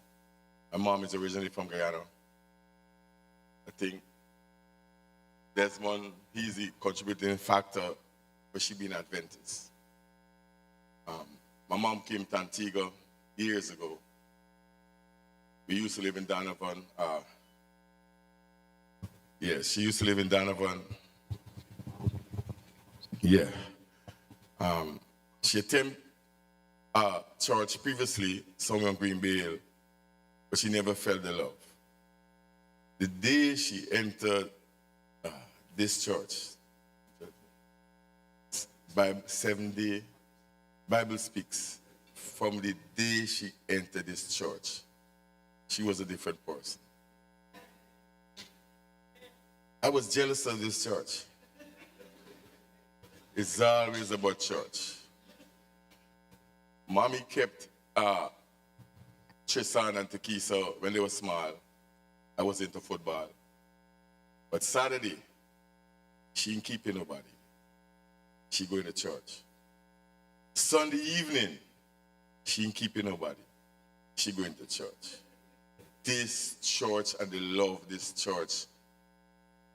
my mom is originally from Guyana. I think Desmond, he's the contributing factor for she being Adventist. My mom came to Antigua years ago. We used to live in Donovan. She used to live in Donovan. Yeah. She attended church previously, somewhere on Green Bay, but she never felt the love. The day she entered this church, by 7-day, Bible speaks, from the day she entered this church, she was a different person. I was jealous of this church. It's always about church. Mommy kept Tristan and Takisa when they were small. I was into football. But Saturday, she ain't keeping nobody. She going to church. Sunday evening, she ain't keeping nobody. She going to church. This church and the love this church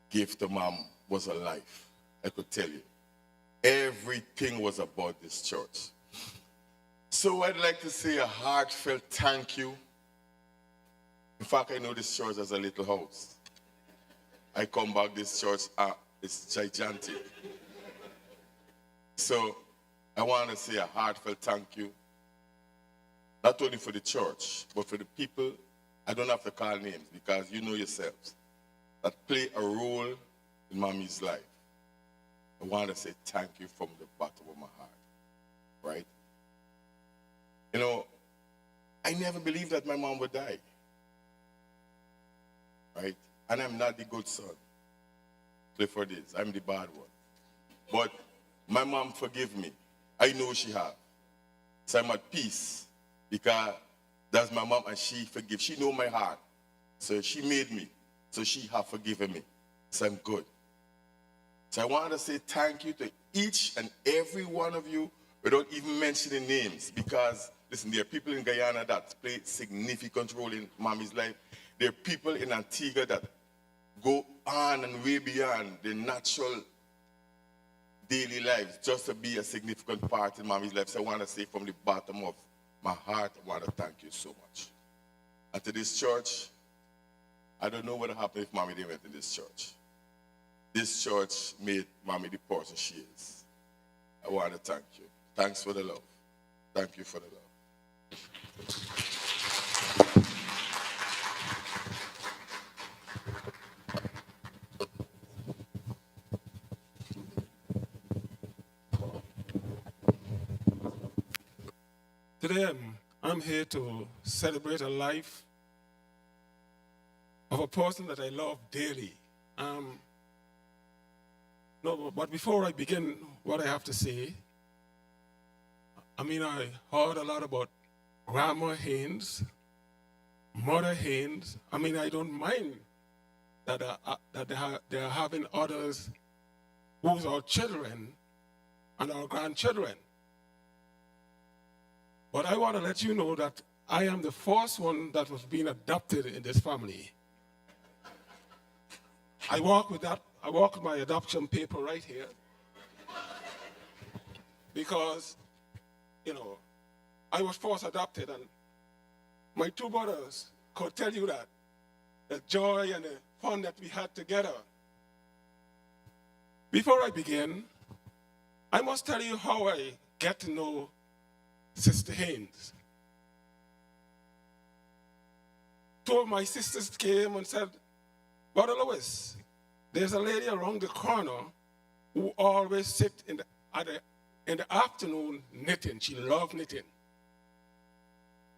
gave to Mom was a life, I could tell you. Everything was about this church. So I'd like to say a heartfelt thank you. In fact, I know this church as a little house. I come back this church, it's gigantic. So I want to say a heartfelt thank you, not only for the church, but for the people, I don't have to call names because you know yourselves, that play a role in Mommy's life. I want to say thank you from the bottom of my heart, right? You know, I never believed that my mom would die, right? And I'm not the good son. Clifford is, I'm the bad one. But my mom forgive me. I know she have. So I'm at peace because that's my mom and she forgive. She know my heart. So she made me. So she have forgiven me. So I'm good. So I want to say thank you to each and every one of you without even mentioning names because, listen, there are people in Guyana that play significant role in Mommy's life. There are people in Antigua that go on and way beyond the natural daily lives just to be a significant part in Mommy's life. So I want to say from the bottom of my heart, I want to thank you so much. And to this church, I don't know what would happen if Mommy didn't went in this church. this church made Mommy the person she is. I want to thank you. Thanks for the love. Thank you for the love. Today, I'm here to celebrate a life of a person that I love dearly. But before I begin what I have to say, I heard a lot about Grandma Haynes, Mother Haynes. I don't mind that, they are having others who's our children and our grandchildren. But I want to let you know that I am the first one that was being adopted in this family. I walk with my adoption paper right here. Because, I was first adopted, and my two brothers could tell you that, the joy and the fun that we had together. Before I begin, I must tell you how I get to know Sister Haynes. Two of my sisters came and said, Brother Lewis, there's a lady around the corner who always sits in the afternoon knitting. She loved knitting.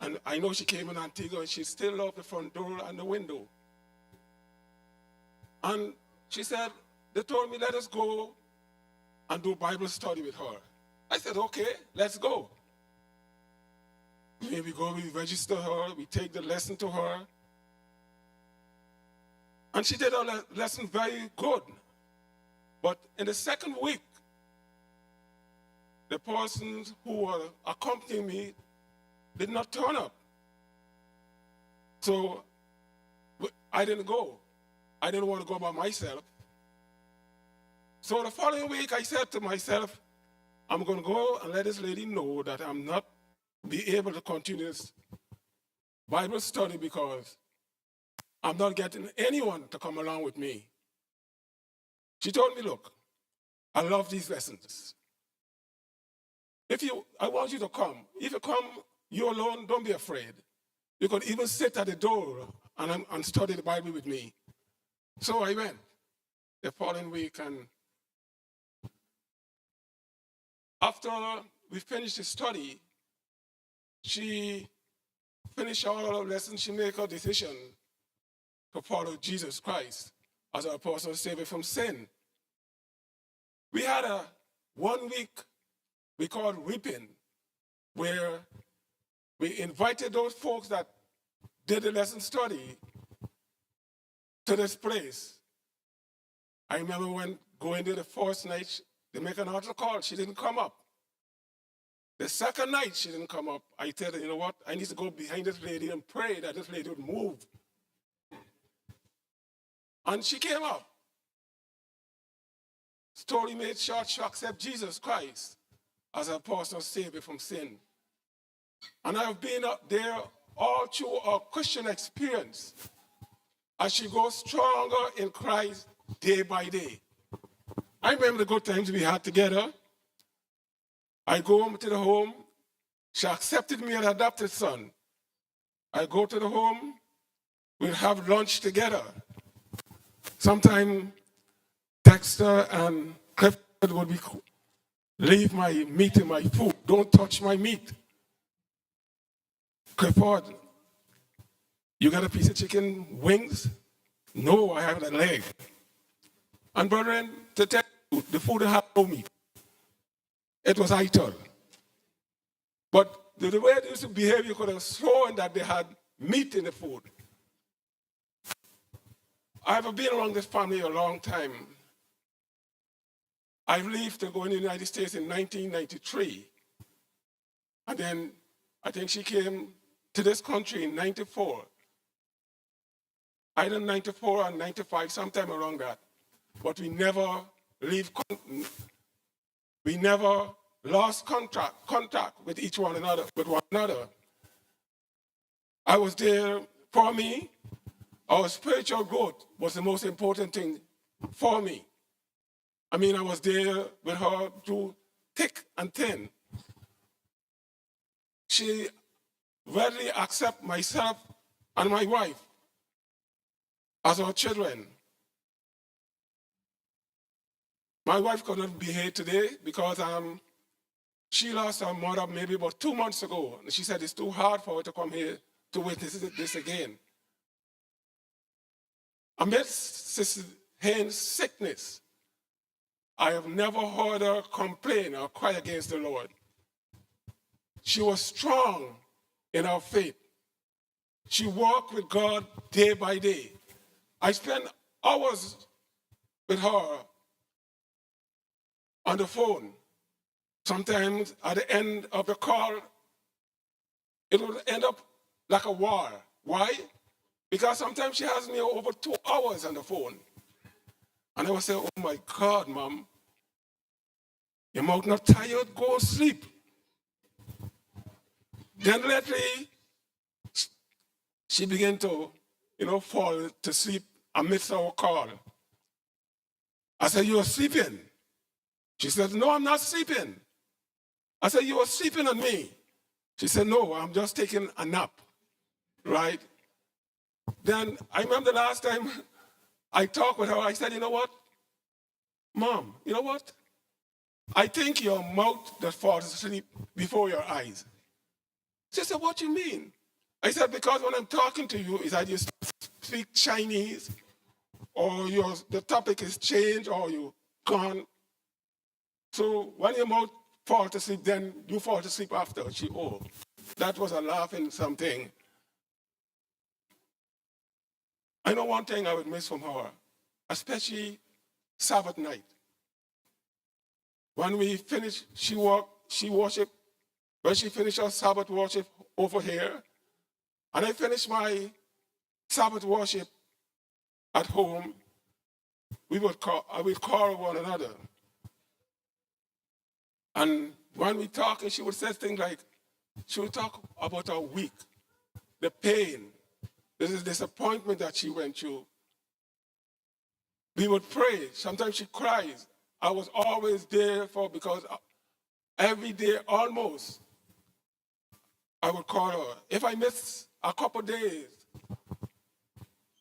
And I know she came in Antigua and she still loved the front door and the window. And she said, they told me, let us go and do Bible study with her. I said, okay, let's go. We go, we register her, we take the lesson to her. And she did her lesson very good. But in the second week, the persons who were accompanying me did not turn up. So I didn't go. I didn't want to go by myself. So the following week, I said to myself, I'm going to go and let this lady know that I'm not be able to continue this Bible study because I'm not getting anyone to come along with me. She told me, look, I love these lessons. I want you to come. If you come, you alone, don't be afraid. You could even sit at the door and study the Bible with me. So I went the following week, and after we finished the study, she finished all her lessons. She made her decision to follow Jesus Christ as our personal Savior from sin. We had a 1 week we called reaping, where we invited those folks that did the lesson study to this place. I remember when going there the first night, they make an altar call. She didn't come up. The second night, she didn't come up. I told her, you know what? I need to go behind this lady and pray that this lady would move. And she came up. Story made short, she accepted Jesus Christ as her personal Savior from sin. And I've been up there all through our Christian experience as she goes stronger in Christ day by day. I remember the good times we had together. I go home to the home. She accepted me as an adopted son. I go to the home. We'll have lunch together. Sometime Dexter and Clifford would be, leave my meat in my food. Don't touch my meat. Clifford, you got a piece of chicken wings? No, I have a leg. And brethren, to tell you, the food had no meat. It was idle. But the way they used to behave, you could have sworn that they had meat in the food. I've been around this family a long time. I left to go in the United States in 1993. And then I think she came to this country in 94. Either 94 or 95, sometime around that. But we never lost contact with one another. I was there. For me, our spiritual growth was the most important thing for me. I was there with her through thick and thin. She readily accepted myself and my wife as our children. My wife could not be here today because she lost her mother maybe about 2 months ago. And she said it's too hard for her to come here to witness this again. Amidst Sister Haynes' sickness, I have never heard her complain or cry against the Lord. She was strong in her faith. She walked with God day by day. I spent hours with her on the phone. Sometimes at the end of the call, it would end up like a war. Why? Because sometimes she has me over 2 hours on the phone. And I would say, oh my God, Mom, your mouth not tired, go sleep. Then lately, she began to, fall to sleep amidst our call. I said, you are sleeping? She said, no, I'm not sleeping. I said, you are sleeping on me. She said, no, I'm just taking a nap, right? Then I remember the last time I talked with her, I said, you know what? Mom, you know what? I think your mouth that falls asleep before your eyes. She said, what do you mean? I said, because when I'm talking to you, it's either you speak Chinese, or the topic is changed, or you gone. So when your mouth falls asleep, then you fall asleep after. That was a laughing something. I know one thing I would miss from her, especially Sabbath night. When we finished, she worshiped. When she finished her Sabbath worship over here, and I finished my Sabbath worship at home, I would call one another. And when we talk, she would say things like, she would talk about her week, the pain, the disappointment that she went through. We would pray. Sometimes she cries. I was always there because every day almost, I would call her. If I miss a couple days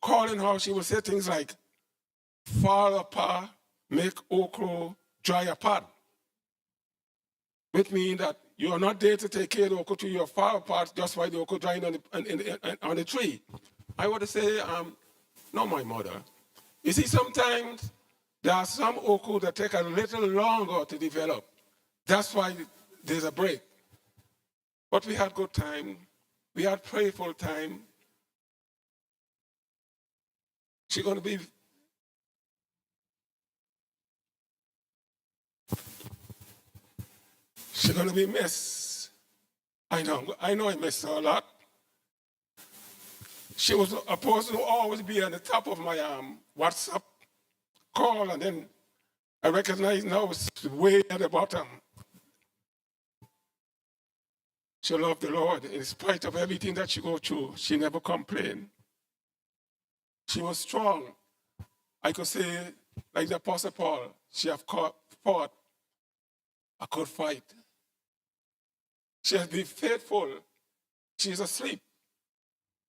calling her, she would say things like, fall apart, make okra dry apart. Which means that you are not there to take care of the okra tree, you are far apart just while the okra drying on the tree. I would say, no, my mother. You see, sometimes there are some okra that take a little longer to develop. That's why there's a break. But we had good time. We had prayerful time. She's going to be missed. I know I miss her a lot. She was a person who always be on the top of my WhatsApp call, and then I recognize now it's way at the bottom. She loved the Lord. In spite of everything that she go through, she never complained. She was strong. I could say, like the Apostle Paul, she have fought a good fight. She has been faithful. She's asleep.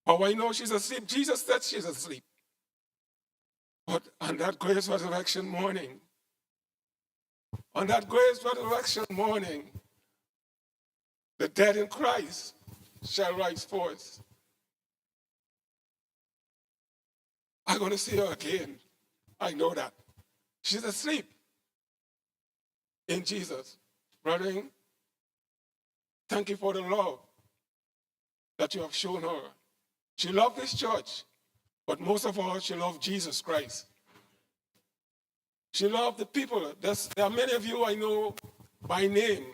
How I know she's asleep? Jesus said she's asleep. But on that great resurrection morning, the dead in Christ shall rise forth. I'm going to see her again. I know that. She's asleep in Jesus. Brethren, thank you for the love that you have shown her. She loved this church, but most of all, she loved Jesus Christ. She loved the people. There are many of you I know by name.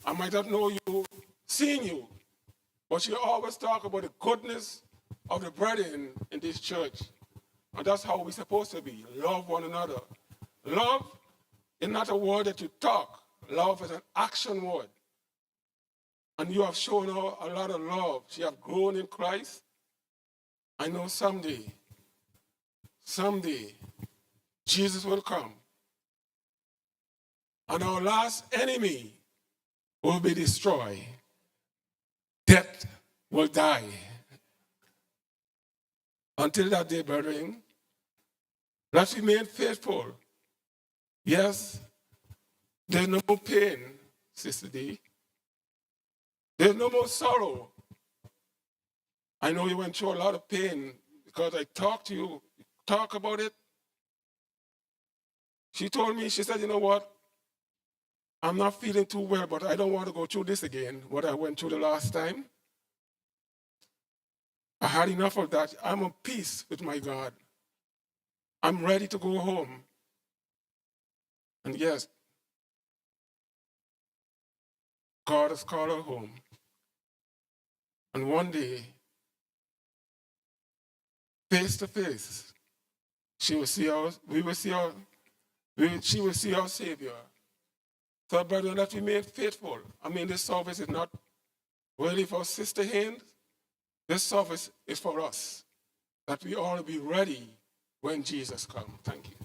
I might not know you, seen you, but she always talk about the goodness of the brethren in this church. And that's how we're supposed to be. Love one another. Love is not a word that you talk. Love is an action word. And you have shown her a lot of love. She has grown in Christ. I know someday, Jesus will come and our last enemy will be destroyed. Death will die. Until that day, brethren, let's remain faithful. Yes, there's no more pain, Sister D. There's no more sorrow. I know you went through a lot of pain because I talked to you, talk about it. She told me, she said, you know what? I'm not feeling too well, but I don't want to go through this again, what I went through the last time. I had enough of that. I'm at peace with my God. I'm ready to go home. And yes, God has called her home. And one day, face to face, she will see our, we will see our, she will see our Savior. So, brethren, let us remain faithful. I mean, this service is not really for Sister Haynes. This service is for us, that we all be ready when Jesus comes. Thank you.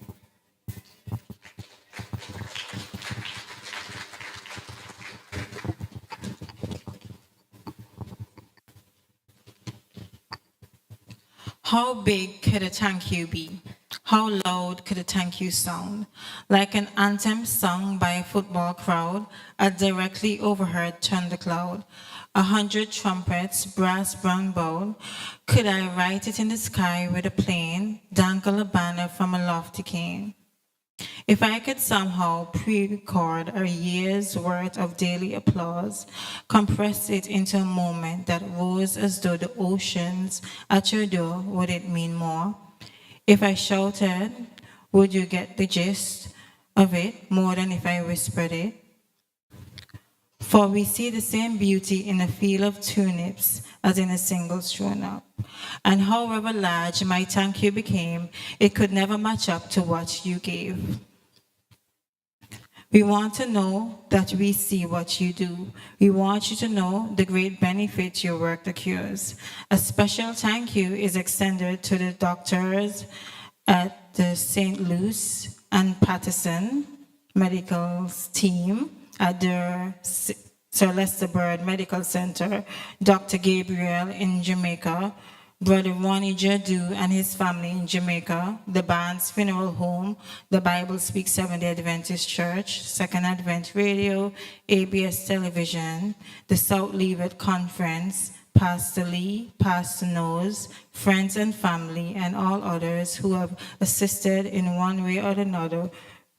How big could a thank you be? How loud could a thank you sound? Like an anthem sung by a football crowd, a directly overheard thundercloud. 100 trumpets, brass band bowl. Could I write it in the sky with a plane, dangle a banner from a lofty cane? If I could somehow pre-record a year's worth of daily applause, compress it into a moment that rose as though the oceans at your door, would it mean more? If I shouted, would you get the gist of it more than if I whispered it? For we see the same beauty in a field of turnips as in a single strewn up. And however large my thank you became, it could never match up to what you gave. We want to know that we see what you do. We want you to know the great benefit your work accrues. A special thank you is extended to the doctors at the St. Louis and Patterson medical team at the Sir Lester Bird Medical Center, Dr. Gabriel in Jamaica, Brother Ronnie Jadu and his family in Jamaica, the Barnes Funeral Home, the Bible Speaks Seventh-day Adventist Church, Second Advent Radio, ABS Television, the South Leavenworth Conference, Pastor Lee, Pastor Nose, friends and family, and all others who have assisted in one way or another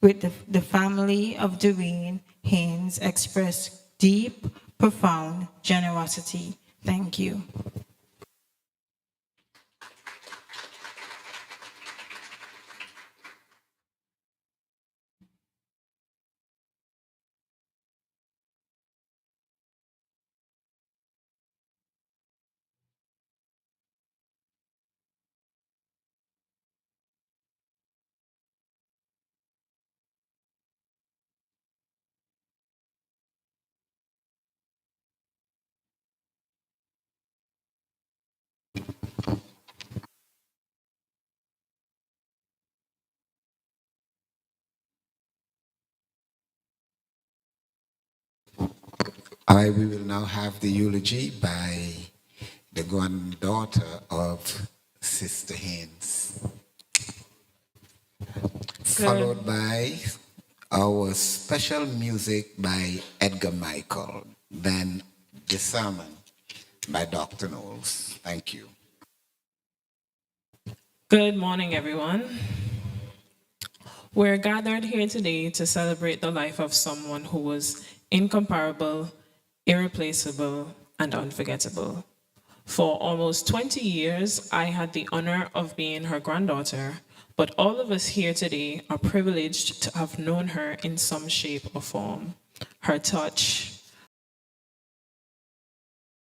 with the family of Doreen Haynes express deep, profound generosity. Thank you. We will now have the eulogy by the granddaughter of Sister Haynes, followed by our special music by Edgar Michael, then the sermon by Dr. Knowles. Thank you. Good morning, everyone. We're gathered here today to celebrate the life of someone who was incomparable, irreplaceable, and unforgettable. For almost 20 years, I had the honor of being her granddaughter, but all of us here today are privileged to have known her in some shape or form. Her touch,